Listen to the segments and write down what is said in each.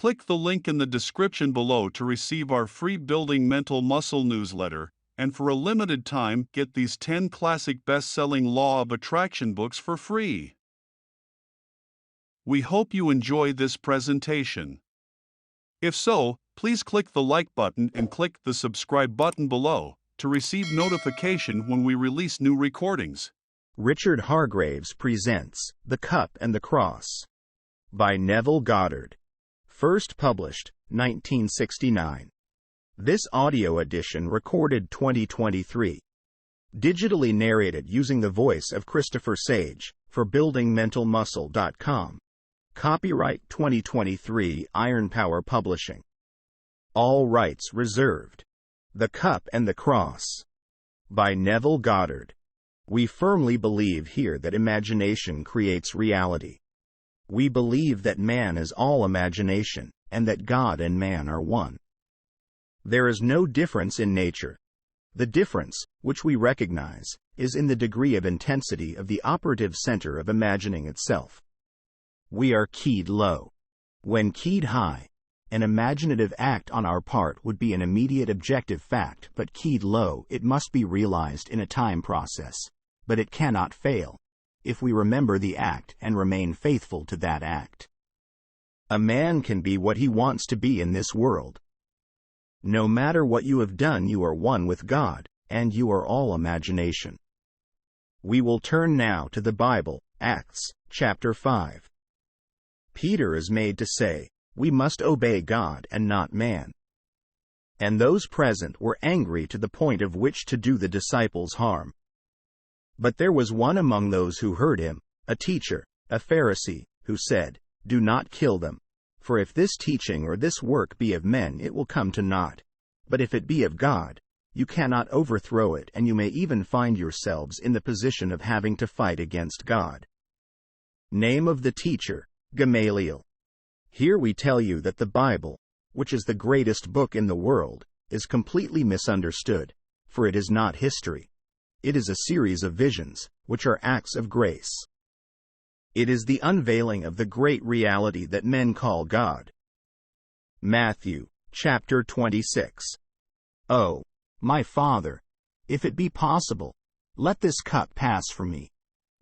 Click the link in the description below to receive our free Building Mental Muscle newsletter, and for a limited time, get these 10 classic best-selling Law of Attraction books for free. We hope you enjoy this presentation. If so, please click the like button and click the subscribe button below to receive notification when we release new recordings. Richard Hargraves presents The Cup and the Cross by Neville Goddard. First published, 1969. This audio edition recorded 2023. Digitally narrated using the voice of Christopher Sage for buildingmentalmuscle.com. Copyright 2023 Iron Power Publishing. All rights reserved. The Cup and the Cross by Neville Goddard. We firmly believe here that imagination creates reality. We believe that man is all imagination, and that God and man are one. There is no difference in nature. The difference, which we recognize, is in the degree of intensity of the operative center of imagining itself. We are keyed low. When keyed high, an imaginative act on our part would be an immediate objective fact, but keyed low, it must be realized in a time process. But it cannot fail, if we remember the act and remain faithful to that act. A man can be what he wants to be in this world. No matter what you have done, you are one with God, and you are all imagination. We will turn now to the Bible, Acts, chapter 5. Peter is made to say, "We must obey God and not man." And those present were angry to the point of which to do the disciples harm. But there was one among those who heard him, a teacher, a Pharisee, who said, "Do not kill them. For if this teaching or this work be of men, it will come to naught. But if it be of God, you cannot overthrow it, and you may even find yourselves in the position of having to fight against God." Name of the teacher, Gamaliel. Here we tell you that the Bible, which is the greatest book in the world, is completely misunderstood, for it is not history. It is a series of visions, which are acts of grace. It is the unveiling of the great reality that men call God. Matthew, chapter 26. Oh, my Father, if it be possible, let this cup pass from me.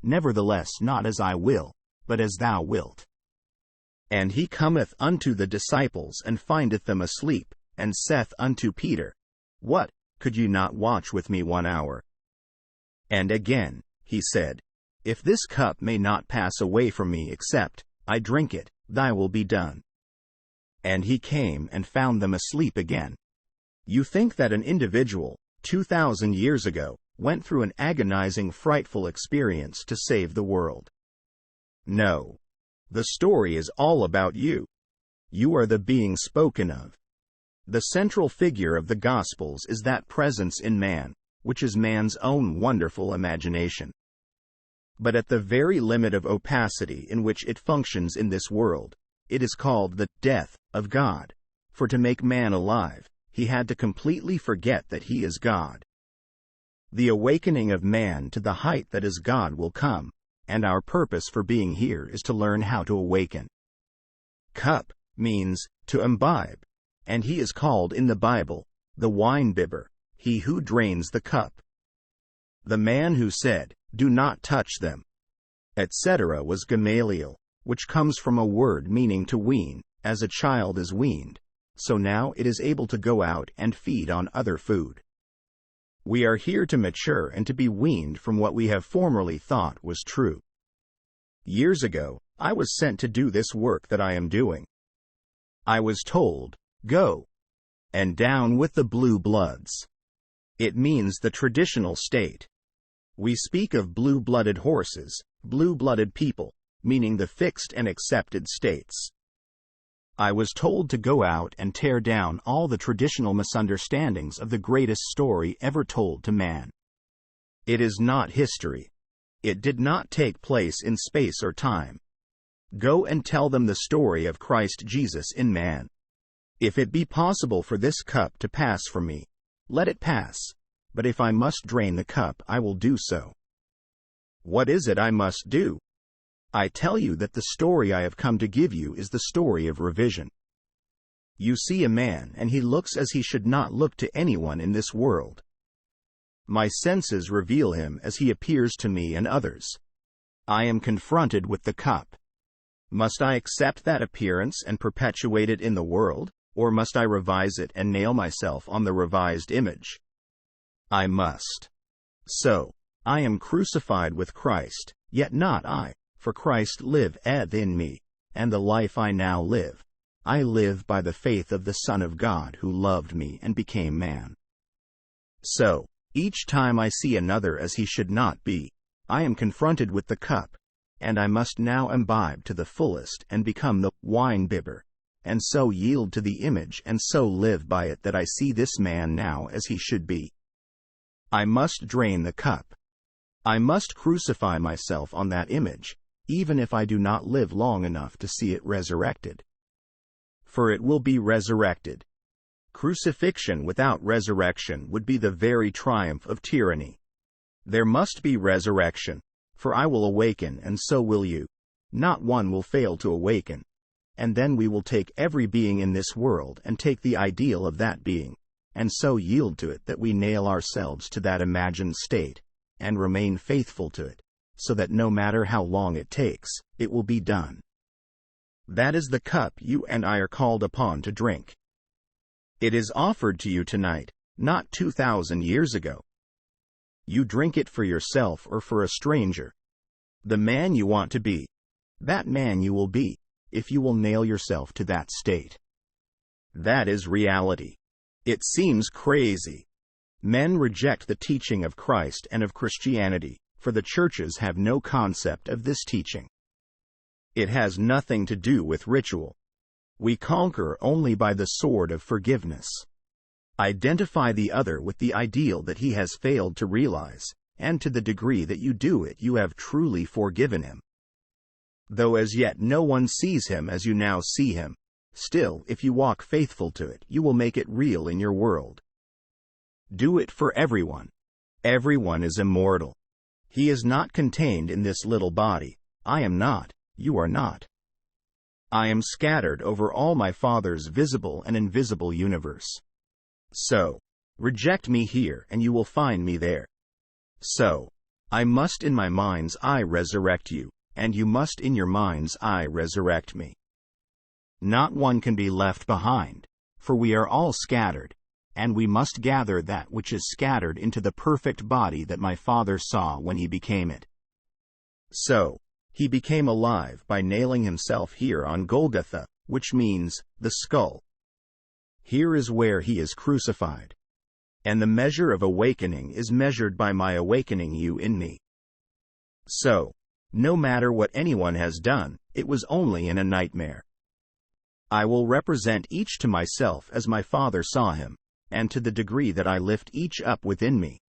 Nevertheless, not as I will, but as thou wilt. And he cometh unto the disciples, and findeth them asleep, and saith unto Peter, What, could ye not watch with me 1 hour? And again, he said, If this cup may not pass away from me except I drink it, thy will be done. And he came and found them asleep again. You think that an individual, 2,000 years ago, went through an agonizing, frightful experience to save the world. No. The story is all about you. You are the being spoken of. The central figure of the Gospels is that presence in man, which is man's own wonderful imagination. But at the very limit of opacity in which it functions in this world, it is called the death of God. For to make man alive, he had to completely forget that he is God. The awakening of man to the height that is God will come, and our purpose for being here is to learn how to awaken. Cup means to imbibe, and he is called in the Bible the wine-bibber, he who drains the cup. The man who said, "Do not touch them," etc., was Gamaliel, which comes from a word meaning to wean, as a child is weaned, so now it is able to go out and feed on other food. We are here to mature and to be weaned from what we have formerly thought was true. Years ago, I was sent to do this work that I am doing. I was told, "Go and down with the blue bloods." It means the traditional state. We speak of blue-blooded horses, blue-blooded people, meaning the fixed and accepted states. I was told to go out and tear down all the traditional misunderstandings of the greatest story ever told to man. It is not history. It did not take place in space or time. Go and tell them the story of Christ Jesus in man. If it be possible for this cup to pass from me, let it pass, but if I must drain the cup, I will do so. What is it I must do? I tell you that the story I have come to give you is the story of revision. You see a man and he looks as he should not look to anyone in this world. My senses reveal him as he appears to me and others. I am confronted with the cup. Must I accept that appearance and perpetuate it in the world, or must I revise it and nail myself on the revised image? I must. So, I am crucified with Christ, yet not I, for Christ liveth in me, and the life I now live, I live by the faith of the Son of God who loved me and became man. So, each time I see another as he should not be, I am confronted with the cup, and I must now imbibe to the fullest and become the wine-bibber, and so yield to the image and so live by it that I see this man now as he should be. I must drain the cup. I must crucify myself on that image, even if I do not live long enough to see it resurrected. For it will be resurrected. Crucifixion without resurrection would be the very triumph of tyranny. There must be resurrection, for I will awaken and so will you. Not one will fail to awaken. And then we will take every being in this world and take the ideal of that being, and so yield to it that we nail ourselves to that imagined state, and remain faithful to it, so that no matter how long it takes, it will be done. That is the cup you and I are called upon to drink. It is offered to you tonight, not 2,000 years ago. You drink it for yourself or for a stranger. The man you want to be, that man you will be, if you will nail yourself to that state. That is reality. It seems crazy. Men reject the teaching of Christ and of Christianity, for the churches have no concept of this teaching. It has nothing to do with ritual. We conquer only by the sword of forgiveness. Identify the other with the ideal that he has failed to realize, and to the degree that you do it, you have truly forgiven him. Though as yet no one sees him as you now see him, still, if you walk faithful to it, you will make it real in your world. Do it for everyone. Everyone is immortal. He is not contained in this little body. I am not, you are not. I am scattered over all my Father's visible and invisible universe. So, reject me here and you will find me there. So, I must in my mind's eye resurrect you, and you must in your mind's eye resurrect me. Not one can be left behind, for we are all scattered, and we must gather that which is scattered into the perfect body that my Father saw when he became it. So, he became alive by nailing himself here on Golgotha, which means the skull. Here is where he is crucified. And the measure of awakening is measured by my awakening you in me. So, no matter what anyone has done, it was only in a nightmare. I will represent each to myself as my Father saw him, and to the degree that I lift each up within me,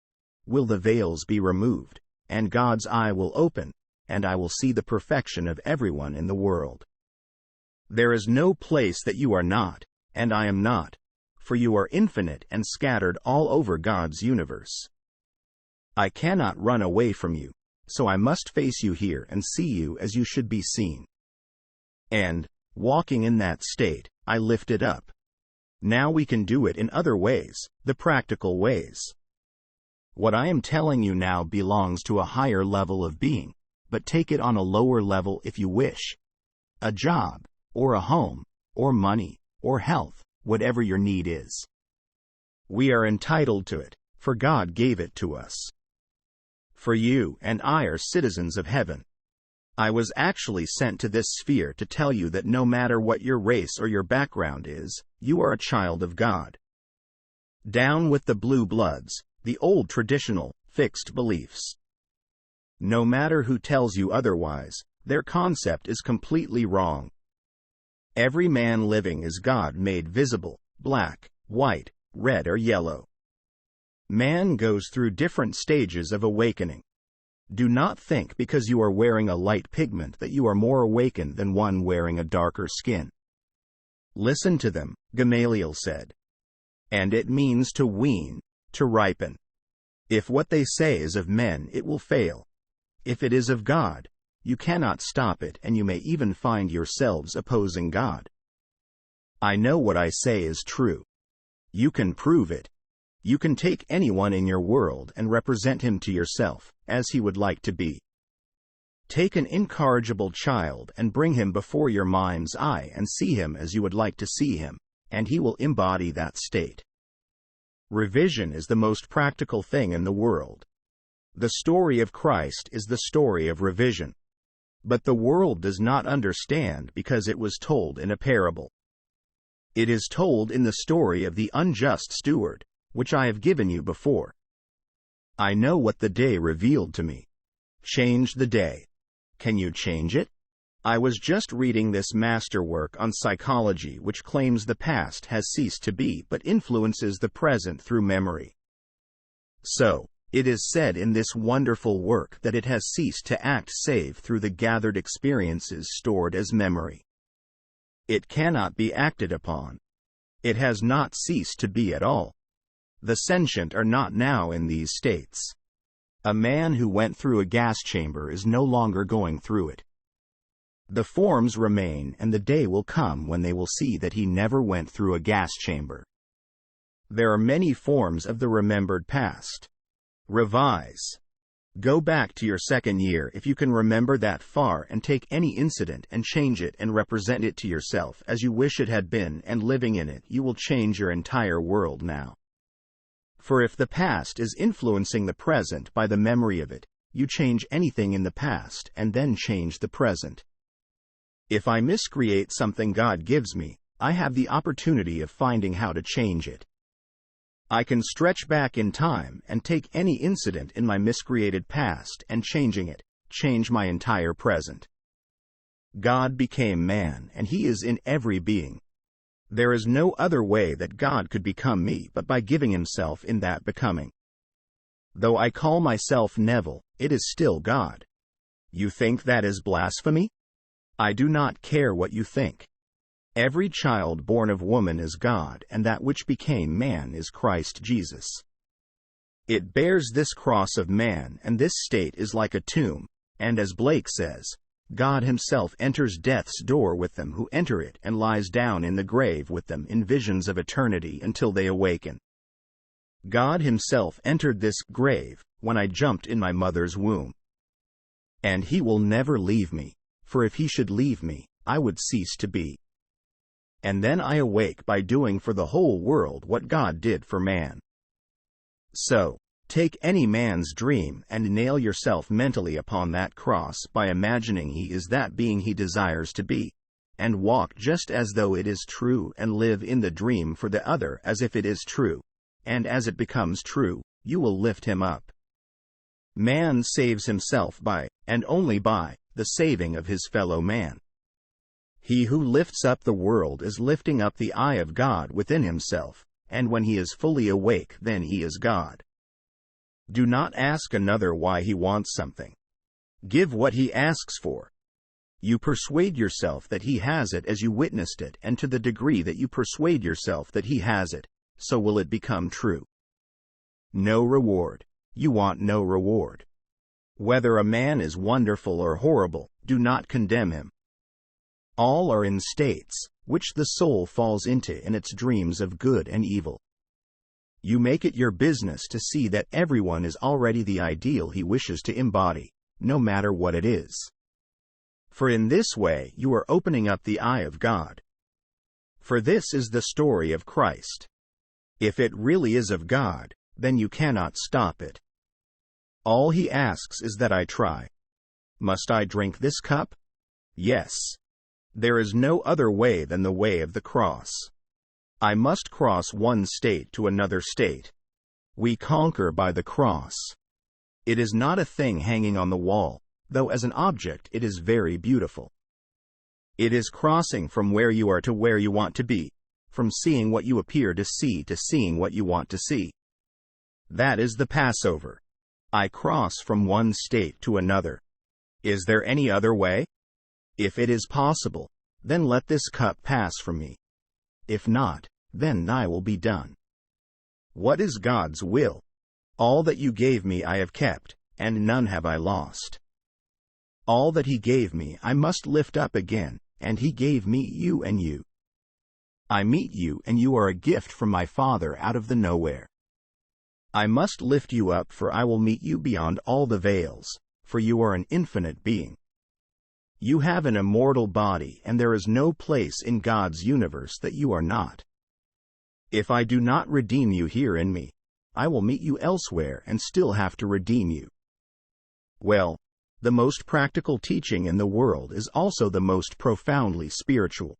will the veils be removed, and God's eye will open, and I will see the perfection of everyone in the world. There is no place that you are not, and I am not, for you are infinite and scattered all over God's universe. I cannot run away from you, so I must face you here and see you as you should be seen. And, walking in that state, I lift it up. Now we can do it in other ways, the practical ways. What I am telling you now belongs to a higher level of being, but take it on a lower level if you wish. A job, or a home, or money, or health, whatever your need is. We are entitled to it, for God gave it to us. For you and I are citizens of heaven. I was actually sent to this sphere to tell you that no matter what your race or your background is, you are a child of God. Down with the blue bloods, the old traditional, fixed beliefs. No matter who tells you otherwise, their concept is completely wrong. Every man living is God made visible, black, white, red or yellow. Man goes through different stages of awakening. Do not think because you are wearing a light pigment that you are more awakened than one wearing a darker skin. Listen to them, Gamaliel said. And it means to wean, to ripen. If what they say is of men, it will fail. If it is of God, you cannot stop it, and you may even find yourselves opposing God. I know what I say is true. You can prove it. You can take anyone in your world and represent him to yourself, as he would like to be. Take an incorrigible child and bring him before your mind's eye and see him as you would like to see him, and he will embody that state. Revision is the most practical thing in the world. The story of Christ is the story of revision. But the world does not understand because it was told in a parable. It is told in the story of the unjust steward, which I have given you before. I know what the day revealed to me. Change the day. Can you change it? I was just reading this masterwork on psychology which claims the past has ceased to be but influences the present through memory. So, it is said in this wonderful work that it has ceased to act save through the gathered experiences stored as memory. It cannot be acted upon. It has not ceased to be at all. The sentient are not now in these states. A man who went through a gas chamber is no longer going through it. The forms remain, and the day will come when they will see that he never went through a gas chamber. There are many forms of the remembered past. Revise. Go back to your second year if you can remember that far and take any incident and change it and represent it to yourself as you wish it had been, and living in it you will change your entire world now. For if the past is influencing the present by the memory of it, you change anything in the past and then change the present. If I miscreate something God gives me, I have the opportunity of finding how to change it. I can stretch back in time and take any incident in my miscreated past and changing it, change my entire present. God became man, and he is in every being. There is no other way that God could become me but by giving himself in that becoming. Though I call myself Neville, it is still God. You think that is blasphemy? I do not care what you think. Every child born of woman is God, and that which became man is Christ Jesus. It bears this cross of man, and this state is like a tomb, and as Blake says, God himself enters death's door with them who enter it and lies down in the grave with them in visions of eternity until they awaken. God himself entered this grave when I jumped in my mother's womb. And he will never leave me, for if he should leave me, I would cease to be. And then I awake by doing for the whole world what God did for man. So, take any man's dream and nail yourself mentally upon that cross by imagining he is that being he desires to be, and walk just as though it is true and live in the dream for the other as if it is true, and as it becomes true, you will lift him up. Man saves himself by, and only by, the saving of his fellow man. He who lifts up the world is lifting up the eye of God within himself, and when he is fully awake, then he is God. Do not ask another why he wants something. Give what he asks for. You persuade yourself that he has it as you witnessed it, and to the degree that you persuade yourself that he has it, so will it become true. No reward. You want no reward. Whether a man is wonderful or horrible, do not condemn him. All are in states, which the soul falls into in its dreams of good and evil. You make it your business to see that everyone is already the ideal he wishes to embody, no matter what it is. For in this way you are opening up the eye of God. For this is the story of Christ. If it really is of God, then you cannot stop it. All he asks is that I try. Must I drink this cup? Yes. There is no other way than the way of the cross. I must cross one state to another state. We conquer by the cross. It is not a thing hanging on the wall, though as an object it is very beautiful. It is crossing from where you are to where you want to be, from seeing what you appear to seeing what you want to see. That is the Passover. I cross from one state to another. Is there any other way? If it is possible, then let this cup pass from me. If not, then thy will be done. What is God's will? All that you gave me I have kept, and none have I lost. All that he gave me I must lift up again, and he gave me you and you. I meet you and you are a gift from my Father out of the nowhere. I must lift you up, for I will meet you beyond all the veils, for you are an infinite being. You have an immortal body, and there is no place in God's universe that you are not. If I do not redeem you here in me, I will meet you elsewhere and still have to redeem you. Well, the most practical teaching in the world is also the most profoundly spiritual.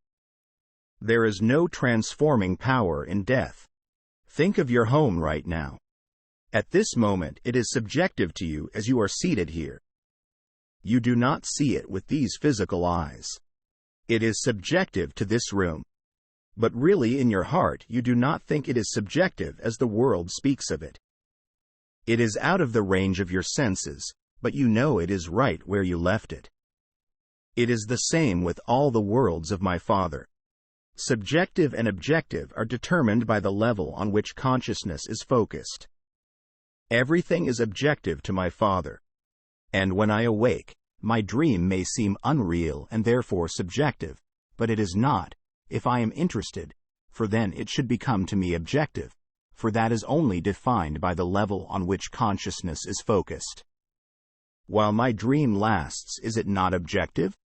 There is no transforming power in death. Think of your home right now. At this moment, it is subjective to you as you are seated here. You do not see it with these physical eyes. It is subjective to this room. But really in your heart you do not think it is subjective as the world speaks of it. It is out of the range of your senses, but you know it is right where you left it. It is the same with all the worlds of my Father. Subjective and objective are determined by the level on which consciousness is focused. Everything is objective to my Father. And when I awake, my dream may seem unreal and therefore subjective, but it is not, if I am interested, for then it should become to me objective, for that is only defined by the level on which consciousness is focused. While my dream lasts, is it not objective?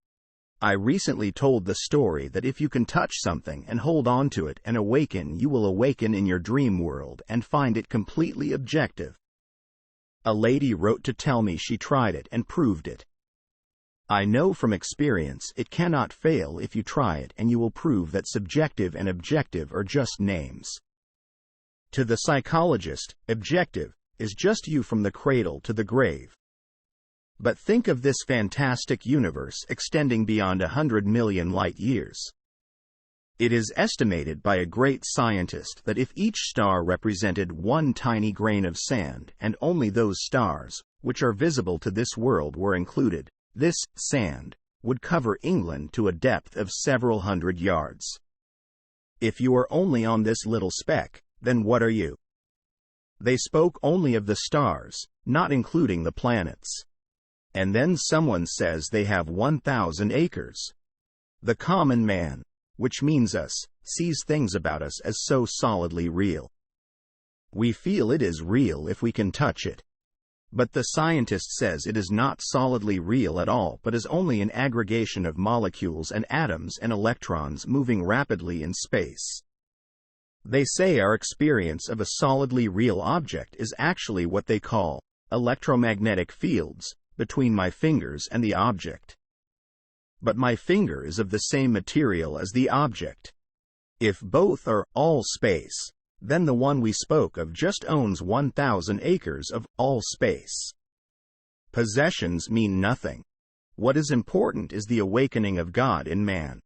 I recently told the story that if you can touch something and hold on to it and awaken, you will awaken in your dream world and find it completely objective. A lady wrote to tell me she tried it and proved it. I know from experience it cannot fail if you try it, and you will prove that subjective and objective are just names. To the psychologist, objective is just you from the cradle to the grave. But think of this fantastic universe extending beyond 100 million light years. It is estimated by a great scientist that if each star represented one tiny grain of sand, and only those stars, which are visible to this world, were included, this sand would cover England to a depth of several hundred yards. If you are only on this little speck, then what are you? They spoke only of the stars, not including the planets. And then someone says they have 1,000 acres. The common man, which means us, sees things about us as so solidly real. We feel it is real if we can touch it. But the scientist says it is not solidly real at all, but is only an aggregation of molecules and atoms and electrons moving rapidly in space. They say our experience of a solidly real object is actually what they call electromagnetic fields between my fingers and the object. But my finger is of the same material as the object. If both are all space, then the one we spoke of just owns 1,000 acres of all space. Possessions mean nothing. What is important is the awakening of God in man.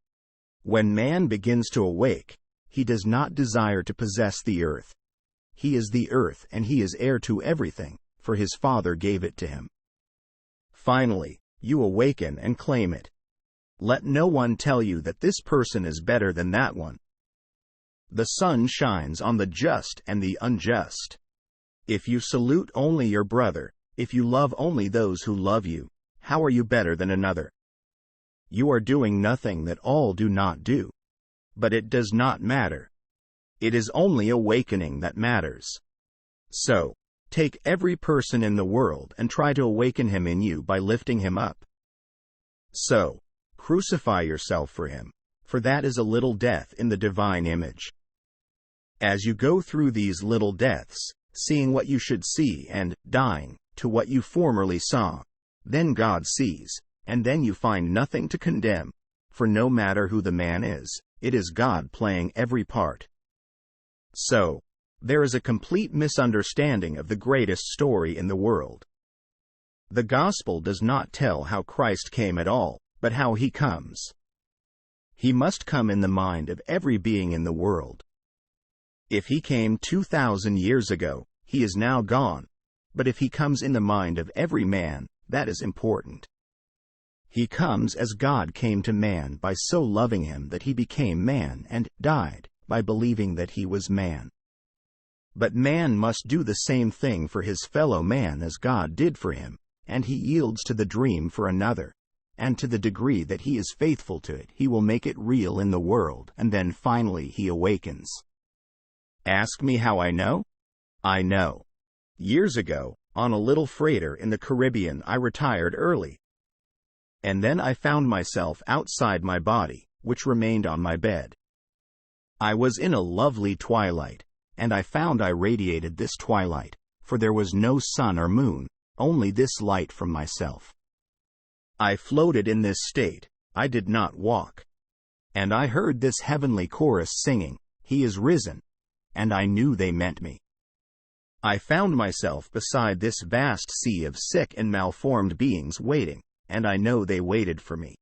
When man begins to awake, he does not desire to possess the earth. He is the earth, and he is heir to everything, for his Father gave it to him. Finally, you awaken and claim it. Let no one tell you that this person is better than that one. The sun shines on the just and the unjust. If you salute only your brother, if you love only those who love you, how are you better than another? You are doing nothing that all do not do. But it does not matter. It is only awakening that matters. So, take every person in the world and try to awaken him in you by lifting him up. So, crucify yourself for him, for that is a little death in the divine image. As you go through these little deaths, seeing what you should see and dying to what you formerly saw, then God sees, and then you find nothing to condemn, for no matter who the man is, it is God playing every part. So, there is a complete misunderstanding of the greatest story in the world. The gospel does not tell how Christ came at all, but how he comes. He must come in the mind of every being in the world. If he came 2,000 years ago, he is now gone, but if he comes in the mind of every man, that is important. He comes as God came to man by so loving him that he became man and died by believing that he was man. But man must do the same thing for his fellow man as God did for him, and he yields to the dream for another, and to the degree that he is faithful to it, he will make it real in the world, and then finally he awakens. Ask me how I know? I know. Years ago, on a little freighter in the Caribbean, I retired early. And then I found myself outside my body, which remained on my bed. I was in a lovely twilight, and I found I radiated this twilight, for there was no sun or moon, only this light from myself. I floated in this state, I did not walk. And I heard this heavenly chorus singing, "He is risen," and I knew they meant me. I found myself beside this vast sea of sick and malformed beings waiting, and I know they waited for me.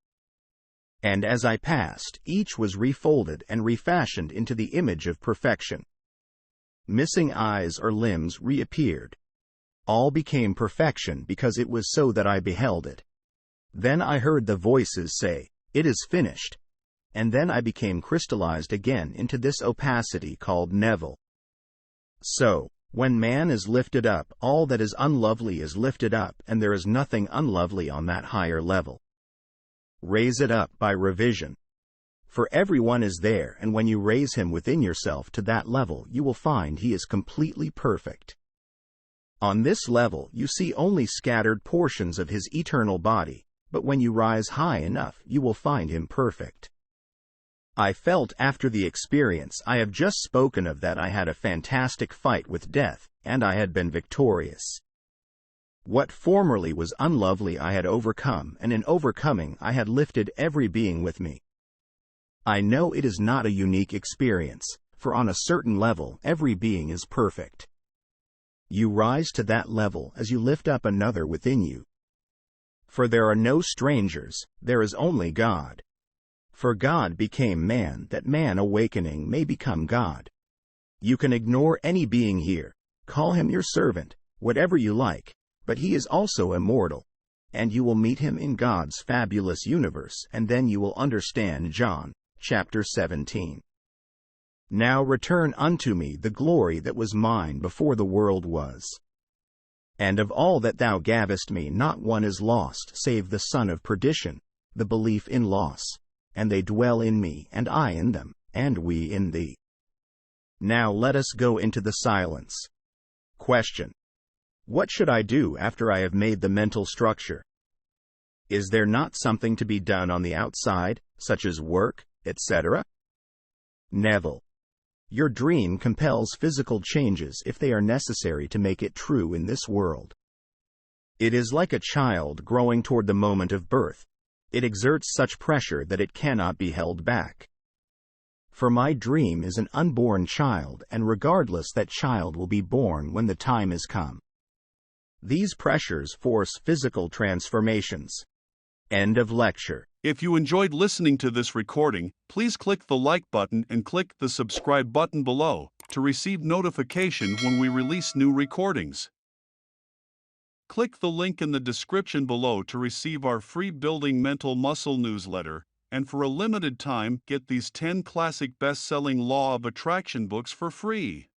And as I passed, each was refolded and refashioned into the image of perfection. Missing eyes or limbs reappeared. All became perfection because it was so that I beheld it. Then I heard the voices say, "It is finished." And then I became crystallized again into this opacity called Neville. So, when man is lifted up, all that is unlovely is lifted up, and there is nothing unlovely on that higher level. Raise it up by revision. For everyone is there, and when you raise him within yourself to that level, you will find he is completely perfect. On this level, you see only scattered portions of his eternal body, but when you rise high enough, you will find him perfect. I felt after the experience I have just spoken of that I had a fantastic fight with death, and I had been victorious. What formerly was unlovely I had overcome, and in overcoming I had lifted every being with me. I know it is not a unique experience, for on a certain level every being is perfect. You rise to that level as you lift up another within you. For there are no strangers, there is only God. For God became man, that man awakening may become God. You can ignore any being here, call him your servant, whatever you like, but he is also immortal, and you will meet him in God's fabulous universe, and then you will understand John, chapter 17. Now return unto me the glory that was mine before the world was. And of all that thou gavest me not one is lost save the son of perdition, the belief in loss. And they dwell in me, and I in them, and we in thee. Now let us go into the silence. Question. What should I do after I have made the mental structure? Is there not something to be done on the outside, such as work, etc.? Neville. Your dream compels physical changes if they are necessary to make it true in this world. It is like a child growing toward the moment of birth. It exerts such pressure that it cannot be held back. For my dream is an unborn child, and regardless, that child will be born when the time is come. These pressures force physical transformations. End of lecture. If you enjoyed listening to this recording, please click the like button and click the subscribe button below to receive notification when we release new recordings. Click the link in the description below to receive our free Building Mental Muscle newsletter, and for a limited time, get these 10 classic best-selling Law of Attraction books for free.